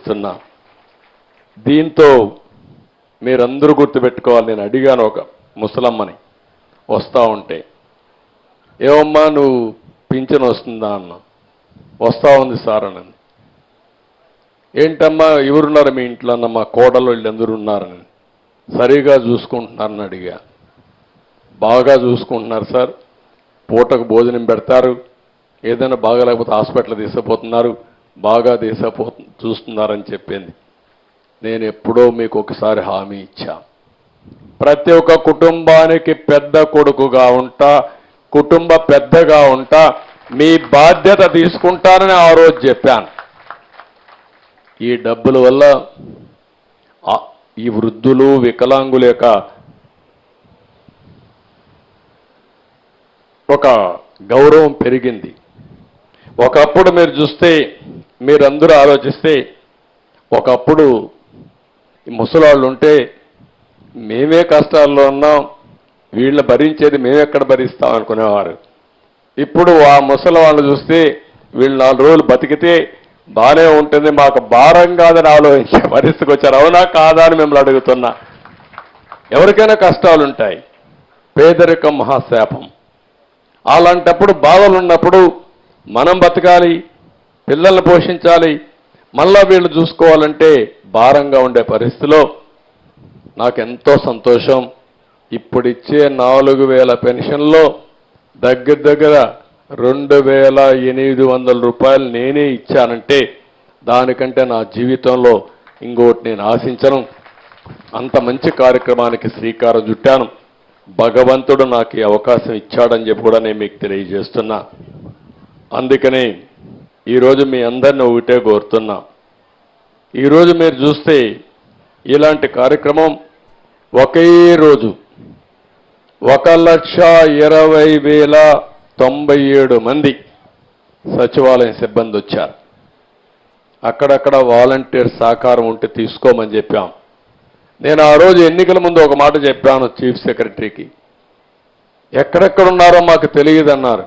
తెలియజేస్తున్నా. దీంతో మీరందరూ గుర్తుపెట్టుకోవాలి, నేను అడిగాను ఒక ముసలమ్మని వస్తూ ఉంటే, ఏమమ్మా నువ్వు పింఛన్ వస్తుందా అన్న. వస్తూ ఉంది సార్ అని. ఏంటమ్మా ఎవరున్నారు మీ ఇంట్లో అన్న. మా కోడలు వీళ్ళందరూ ఉన్నారని. సరిగా చూసుకుంటున్నారని అడిగా. బాగా చూసుకుంటున్నారు సార్, పూటకు భోజనం పెడతారు, ఏదైనా బాగాలేకపోతే హాస్పిటల్ తీసుకుపోతున్నారు, బాగా చూస్తున్నారని చెప్పింది. నేను ఎప్పుడో మీకు ఒకసారి హామీ ఇచ్చా, ప్రతి ఒక్క కుటుంబానికి పెద్ద కొడుకుగా ఉంటా, కుటుంబ పెద్దగా ఉంటా, మీ బాధ్యత తీసుకుంటానని ఆ రోజు చెప్పాను. ఈ డబ్బుల వల్ల ఈ వృద్ధులు వికలాంగుల యొక్క ఒక గౌరవం పెరిగింది. ఒకప్పుడు మీరు చూస్తే, మీరందరూ ఆలోచిస్తే, ఒకప్పుడు ముసలాళ్ళు ఉంటే మేమే కష్టాల్లో ఉన్నాం, వీళ్ళ భరించేది మేమెక్కడ భరిస్తాం అనుకునేవారు. ఇప్పుడు ఆ ముసలి వాళ్ళు చూస్తే వీళ్ళు 4 రోజులు బతికితే బాగానే ఉంటుంది, మాకు భారం కాదని ఆలోచించే పరిస్థితికి వచ్చారు. అవునా కాదా అని మిమ్మల్ని అడుగుతున్నా. ఎవరికైనా కష్టాలు ఉంటాయి, పేదరికం మహాశాపం. అలాంటప్పుడు బాధలు ఉన్నప్పుడు మనం బతకాలి, పిల్లల్ని పోషించాలి, మళ్ళా వీళ్ళు చూసుకోవాలంటే భారంగా ఉండే పరిస్థితిలో నాకెంతో సంతోషం. ఇప్పుడిచ్చే 4000 పెన్షన్లో దగ్గర 2800 రూపాయలు నేనే ఇచ్చానంటే దానికంటే నా జీవితంలో ఇంకోటి నేను ఆశించను. అంత మంచి కార్యక్రమానికి శ్రీకారం చుట్టాను. భగవంతుడు నాకు ఈ అవకాశం ఇచ్చాడని చెప్పి కూడా నేను మీకు తెలియజేస్తున్నా. అందుకనే ఈరోజు మీ అందరిని ఒకటే కోరుతున్నా. ఈరోజు మీరు చూస్తే ఇలాంటి కార్యక్రమం ఒకే రోజు 1,20,097 మంది సచివాలయం సిబ్బంది వచ్చారు. అక్కడక్కడ వాలంటీర్ సహకారం ఉంటే తీసుకోమని చెప్పాం. నేను ఆ రోజు ఎన్నికల ముందు ఒక మాట చెప్పాను చీఫ్ సెక్రటరీకి, ఎక్కడెక్కడున్నారో మాకు తెలియదన్నారు.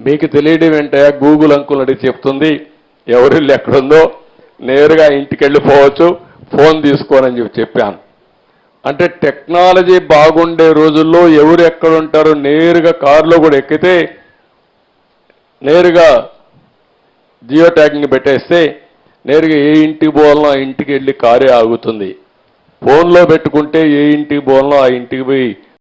మీకు తెలియడం ఏంటో గూగుల్ అంకుల్ అడిగి చెప్తుంది, ఎవరిల్లు ఎక్కడుందో నేరుగా ఇంటికి వెళ్ళిపోవచ్చు, ఫోన్ తీసుకోనని చెప్పాను. అంటే టెక్నాలజీ బాగుండే రోజుల్లో ఎవరు ఎక్కడుంటారో నేరుగా కారులో కూడా ఎక్కితే నేరుగా జియో ట్యాగింగ్ పెట్టేస్తే నేరుగా ఏ ఇంటికి పోవాలనో ఆ ఇంటికి వెళ్ళి కారే ఆగుతుంది. ఫోన్లో పెట్టుకుంటే ఏ ఇంటికి పోవాలనో ఆ ఇంటికి పోయి